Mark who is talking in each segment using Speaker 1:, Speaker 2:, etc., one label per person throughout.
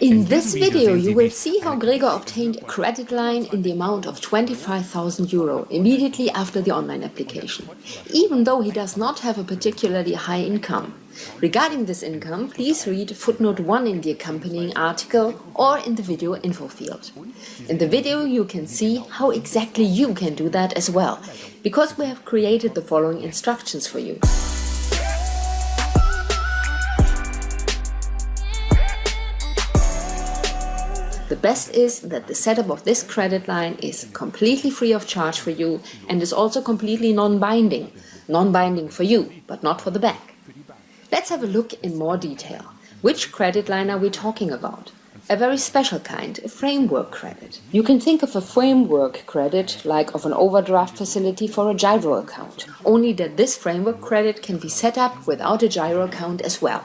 Speaker 1: In this video, you will see how Gregor obtained a credit line in the amount of 25,000 euro immediately after the online application, even though he does not have a particularly high income. Regarding this income, please read footnote 1 in the accompanying article or in the video info field. In the video, you can see how exactly you can do that as well, because we have created the following instructions for you. The best is that the setup of this credit line is completely free of charge for you and is also completely non-binding. Non-binding for you, but not for the bank. Let's have a look in more detail. Which credit line are we talking about? A very special kind, a framework credit. You can think of a framework credit like of an overdraft facility for a giro account, only that this framework credit can be set up without a giro account as well.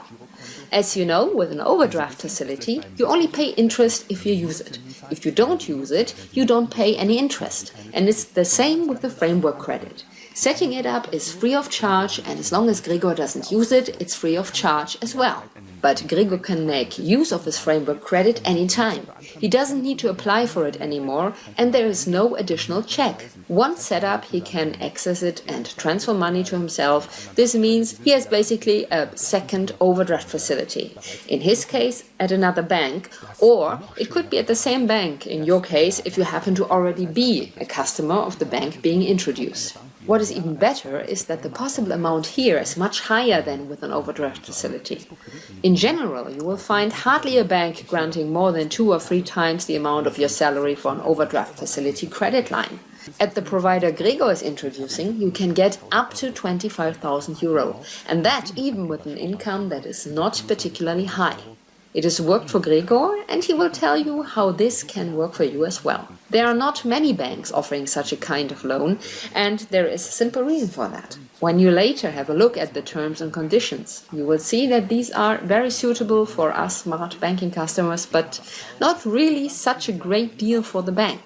Speaker 1: As you know, with an overdraft facility, you only pay interest if you use it. If you don't use it, you don't pay any interest. And it's the same with the framework credit. Setting it up is free of charge, and as long as Gregor doesn't use it, it's free of charge as well. But Gregor can make use of his framework credit anytime. He doesn't need to apply for it anymore, and there is no additional check. Once set up, he can access it and transfer money to himself. This means he has basically a second overdraft facility. In his case, at another bank, or it could be at the same bank, in your case, if you happen to already be a customer of the bank being introduced. What is even better is that the possible amount here is much higher than with an overdraft facility. In general, you will find hardly a bank granting more than 2 or 3 times the amount of your salary for an overdraft facility credit line. At the provider Gregor is introducing, you can get up to 25,000 euro, and that even with an income that is not particularly high. It has worked for Gregor, and he will tell you how this can work for you as well. There are not many banks offering such a kind of loan, and there is a simple reason for that. When you later have a look at the terms and conditions, you will see that these are very suitable for us smart banking customers, but not really such a great deal for the bank.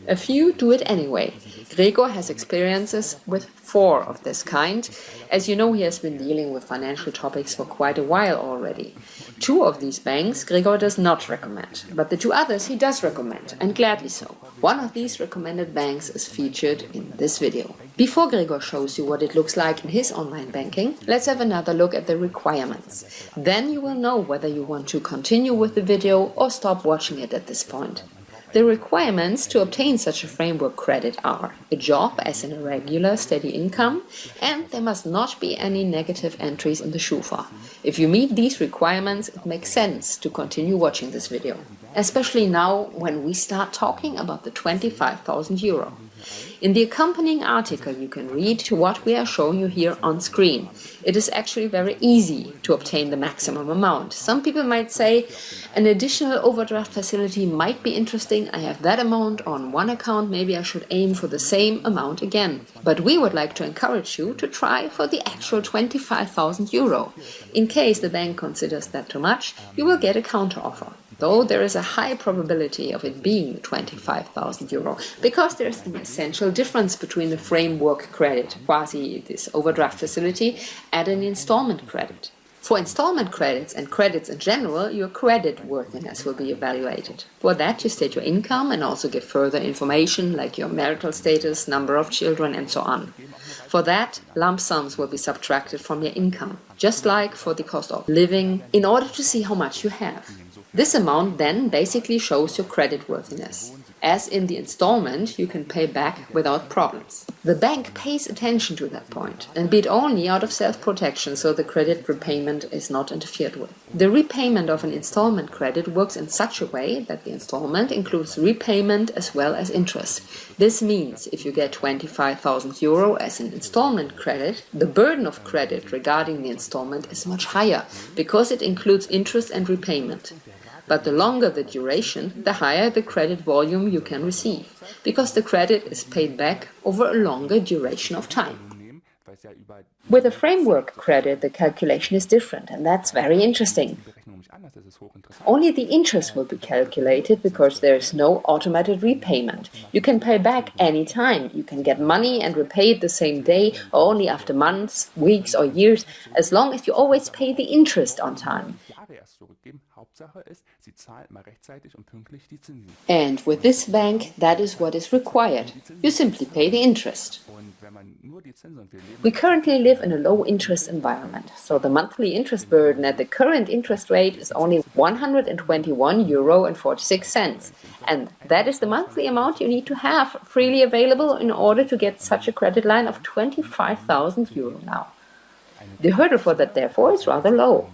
Speaker 1: A few do it anyway. Gregor has experiences with 4 of this kind. As you know, he has been dealing with financial topics for quite a while already. 2 of these banks Gregor does not recommend, but the 2 others he does recommend, and gladly so. One of these recommended banks is featured in this video. Before Gregor shows you what it looks like in his online banking, let's have another look at the requirements. Then you will know whether you want to continue with the video or stop watching it at this point. The requirements to obtain such a framework credit are a job as in a regular steady income, and there must not be any negative entries in the Schufa. If you meet these requirements, it makes sense to continue watching this video, especially now when we start talking about the 25,000 euro. In the accompanying article you can read what we are showing you here on screen. It is actually very easy to obtain the maximum amount. Some people might say an additional overdraft facility might be interesting. I have that amount on one account, maybe I should aim for the same amount again. But we would like to encourage you to try for the actual 25,000 euro. In case the bank considers that too much, you will get a counteroffer. Though there is a high probability of it being 25,000 euro, because there is an essential difference between the framework credit, quasi this overdraft facility, and an installment credit. For installment credits and credits in general, your credit worthiness will be evaluated. For that, you state your income and also give further information like your marital status, number of children, and so on. For that, lump sums will be subtracted from your income, just like for the cost of living, in order to see how much you have. This amount then basically shows your credit worthiness. As in the installment, you can pay back without problems. The bank pays attention to that point, and be it only out of self-protection so the credit repayment is not interfered with. The repayment of an installment credit works in such a way that the installment includes repayment as well as interest. This means if you get 25,000 euro as an installment credit, the burden of credit regarding the installment is much higher, because it includes interest and repayment. But the longer the duration, the higher the credit volume you can receive, because the credit is paid back over a longer duration of time. With a framework credit, the calculation is different, and that's very interesting. Only the interest will be calculated because there is no automated repayment. You can pay back any time. You can get money and repay it the same day or only after months, weeks or years, as long as you always pay the interest on time. And with this bank, that is what is required. You simply pay the interest. We currently live in a low-interest environment, so the monthly interest burden at the current interest rate is only €121.46, and that is the monthly amount you need to have freely available in order to get such a credit line of €25,000 now. The hurdle for that, therefore, is rather low.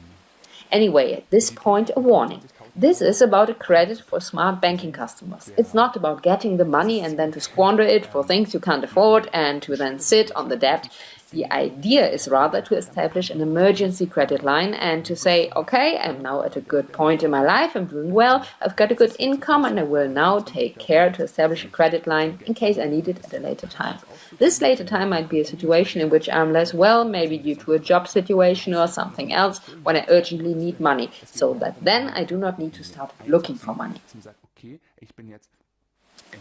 Speaker 1: Anyway, at this point, a warning. This is about a credit for smart banking customers. It's not about getting the money and then to squander it for things you can't afford and to then sit on the debt. The idea is rather to establish an emergency credit line and to say, okay, I'm now at a good point in my life, I'm doing well, I've got a good income, and I will now take care to establish a credit line in case I need it at a later time. This later time might be a situation in which I'm less well, maybe due to a job situation or something else, when I urgently need money, so that then I do not need to start looking for money.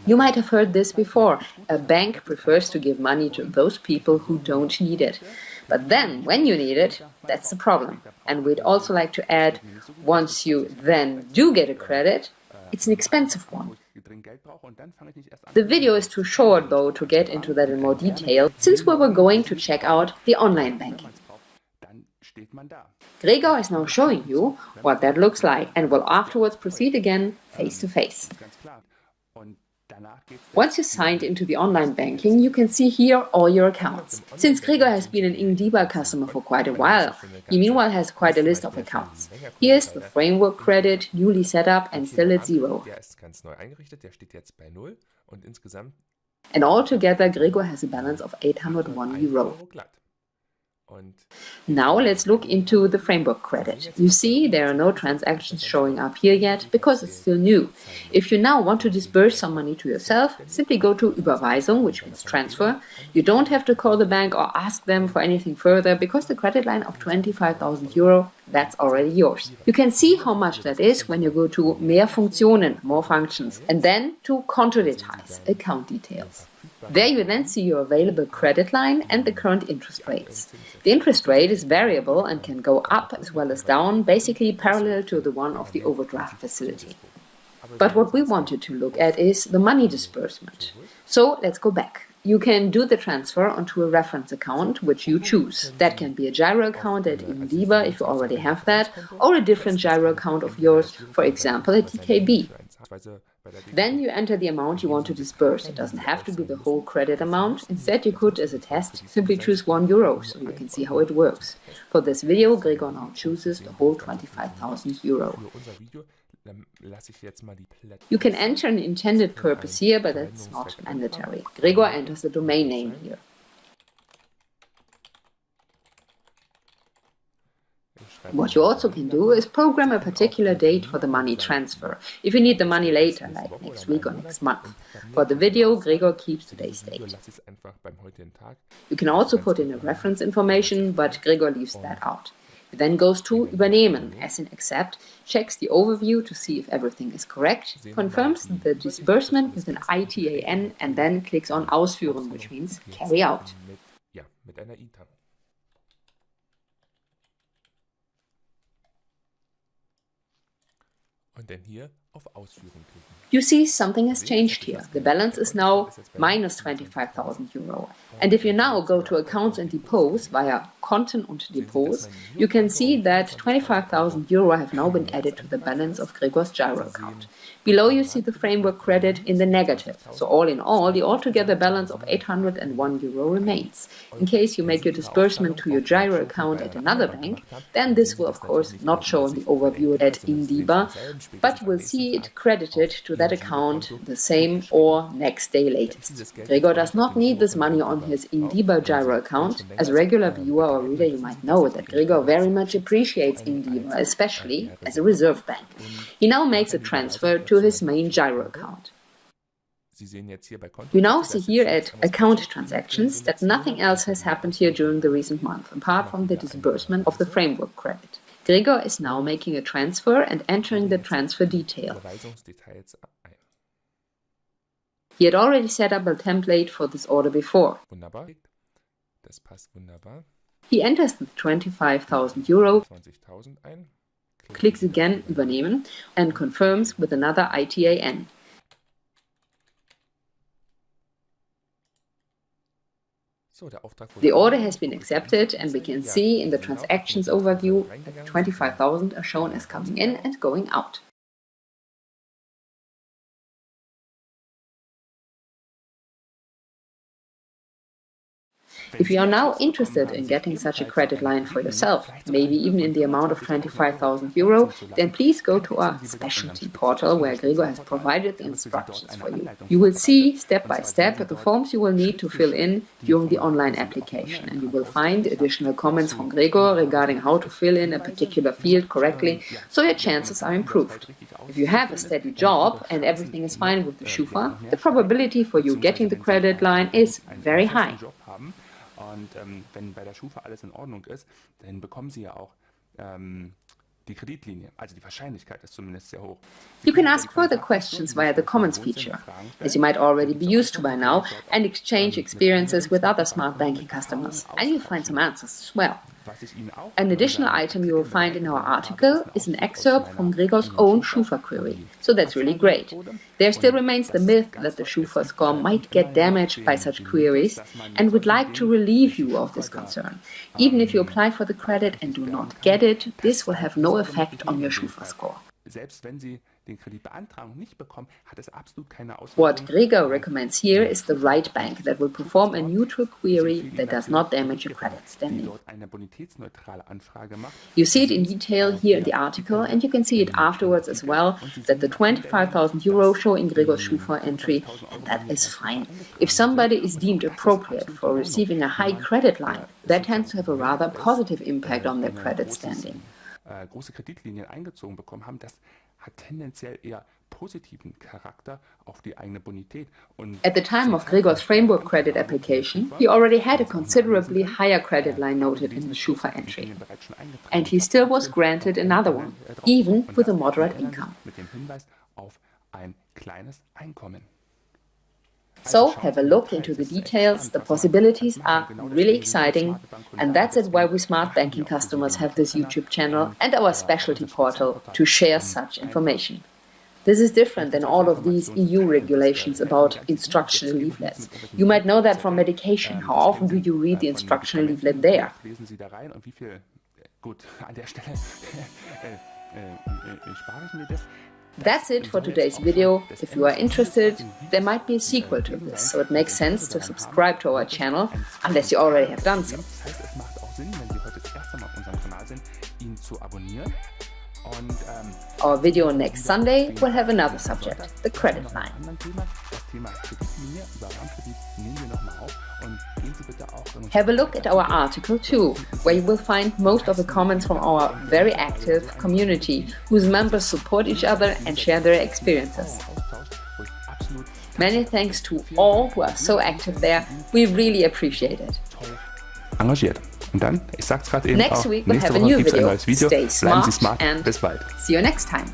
Speaker 1: You might have heard this before. A bank prefers to give money to those people who don't need it. But then, when you need it, that's the problem. And we'd also like to add, once you then do get a credit, it's an expensive one. The video is too short, though, to get into that in more detail, since we were going to check out the online banking. Gregor is now showing you what that looks like and will afterwards proceed again face to face. Once you signed into the online banking, you can see here all your accounts. Since Gregor has been an ING-DiBa customer for quite a while, he meanwhile has quite a list of accounts. Here's the framework credit, newly set up and still at zero. And altogether, Gregor has a balance of €801. Now let's look into the framework credit. You see, there are no transactions showing up here yet because it's still new. If you now want to disburse some money to yourself, simply go to Überweisung, which means transfer. You don't have to call the bank or ask them for anything further because the credit line of €25,000, that's already yours. You can see how much that is when you go to Mehr Funktionen, more functions, and then to Kontodetails, account details. There you then see your available credit line and the current interest rates. The interest rate is variable and can go up as well as down, basically parallel to the one of the overdraft facility. But what we wanted to look at is the money disbursement. So let's go back. You can do the transfer onto a reference account, which you choose. That can be a giro account at ING-DiBa if you already have that, or a different giro account of yours, for example at DKB. Then you enter the amount you want to disburse. It doesn't have to be the whole credit amount. Instead, you could, as a test, simply choose €1 so you can see how it works. For this video, Gregor now chooses the whole €25,000. You can enter an intended purpose here, but that's not mandatory. Gregor enters the domain name here. What you also can do is program a particular date for the money transfer, if you need the money later, like next week or next month. For the video, Gregor keeps today's date. You can also put in a reference information, but Gregor leaves that out. He then goes to Übernehmen, as in accept, checks the overview to see if everything is correct, confirms the disbursement with an ITAN, and then clicks on Ausführen, which means carry out. You see, something has changed here. The balance is now minus €25,000. And if you now go to Accounts and Depots via Konten und Depots, you can see that €25,000 have now been added to the balance of Gregor's giro account. Below you see the framework credit in the negative. So all in all, the altogether balance of €801 remains. In case you make your disbursement to your giro account at another bank, then this will of course not show in the overview at ING-DiBa, but you will see it credited to that account the same or next day latest. Gregor does not need this money on his ING-DiBa giro account. As a regular viewer or reader, you might know that Gregor very much appreciates ING-DiBa, especially as a reserve bank. He now makes a transfer to his main giro account. You now see here at Account Transactions that nothing else has happened here during the recent month, apart from the disbursement of the framework credit. Gregor is now making a transfer and entering the transfer detail. He had already set up a template for this order before. He enters the €25,000, clicks again Übernehmen and confirms with another ITAN. The order has been accepted, and we can see in the transactions overview that 25,000 are shown as coming in and going out. If you are now interested in getting such a credit line for yourself, maybe even in the amount of 25,000 euro, then please go to our specialty portal where Gregor has provided the instructions for you. You will see step by step the forms you will need to fill in during the online application, and you will find additional comments from Gregor regarding how to fill in a particular field correctly, so your chances are improved. If you have a steady job and everything is fine with the Schufa, the probability for you getting the credit line is very high.
Speaker 2: Und wenn bei der Schufa alles in Ordnung ist, dann bekommen Sie ja auch die Kreditlinie. Also die Wahrscheinlichkeit ist zumindest sehr hoch.
Speaker 1: You can ask further questions via the comments feature, as you might already be used to by now, and exchange experiences with other smart banking customers, and you'll find some answers as well. An additional item you will find in our article is an excerpt from Gregor's own Schufa query, so that's really great. There still remains the myth that the Schufa score might get damaged by such queries, and would like to relieve you of this concern. Even if you apply for the credit and do not get it, this will have no effect on your Schufa score.
Speaker 2: Selbst wenn Sie den Kreditbeantragung nicht bekommen, hat es absolut keine Auswirkungen.
Speaker 1: What Gregor recommends here is the right bank that will perform a neutral query that does not damage your credit standing. You see it in detail here in the article, and you can see it afterwards as well, that the 25,000 euro show in Gregor's Schufa entry, and that is fine. If somebody is deemed appropriate for receiving a high credit line, that tends to have a rather positive impact on their credit standing.
Speaker 2: Große Kreditlinien eingezogen bekommen haben, das hat tendenziell eher positiven Charakter auf die eigene Bonität.
Speaker 1: At the time of Gregor's framework credit application, he already had a considerably higher credit line noted in the Schufa entry. And he still was granted another one, even with a moderate income.
Speaker 2: Mit dem Hinweis auf ein kleines Einkommen.
Speaker 1: So have a look into the details. The possibilities are really exciting, and that's it why we smart banking customers have this YouTube channel and our specialty portal to share such information. This is different than all of these EU regulations about instructional leaflets. You might know that from medication. How often do you read the instructional leaflet there?
Speaker 2: Lesen Sie da rein und wie viel? Gut, an der Stelle spare ich mir das.
Speaker 1: That's it for today's video. If you are interested, there might be a sequel to this, so it makes sense to subscribe to our channel, unless you already have done so.
Speaker 2: Das heißt, es macht auch Sinn, wenn Sie heute das erste Mal auf unserem Kanal sind, ihn zu abonnieren. Und
Speaker 1: our video next Sunday will have another subject, the credit line.
Speaker 2: Das Thema Kreditlinie über Rahmenkredit nehmen wir nochmal auf und gehen Sie bitte auch in
Speaker 1: Have a look at our article too, where you will find most of the comments from our very active community, whose members support each other and share their experiences. Many thanks to all who are so active there. We really appreciate it.
Speaker 2: Engagiert. Und dann, ich sag's gerade eben
Speaker 1: Next
Speaker 2: auch,
Speaker 1: week we'll
Speaker 2: nächste
Speaker 1: have a
Speaker 2: Woche
Speaker 1: new
Speaker 2: gibt's ein
Speaker 1: video.
Speaker 2: neues Video.
Speaker 1: Stay
Speaker 2: Bleiben Sie
Speaker 1: smart
Speaker 2: smart.
Speaker 1: and
Speaker 2: Bis bald.
Speaker 1: see you next time.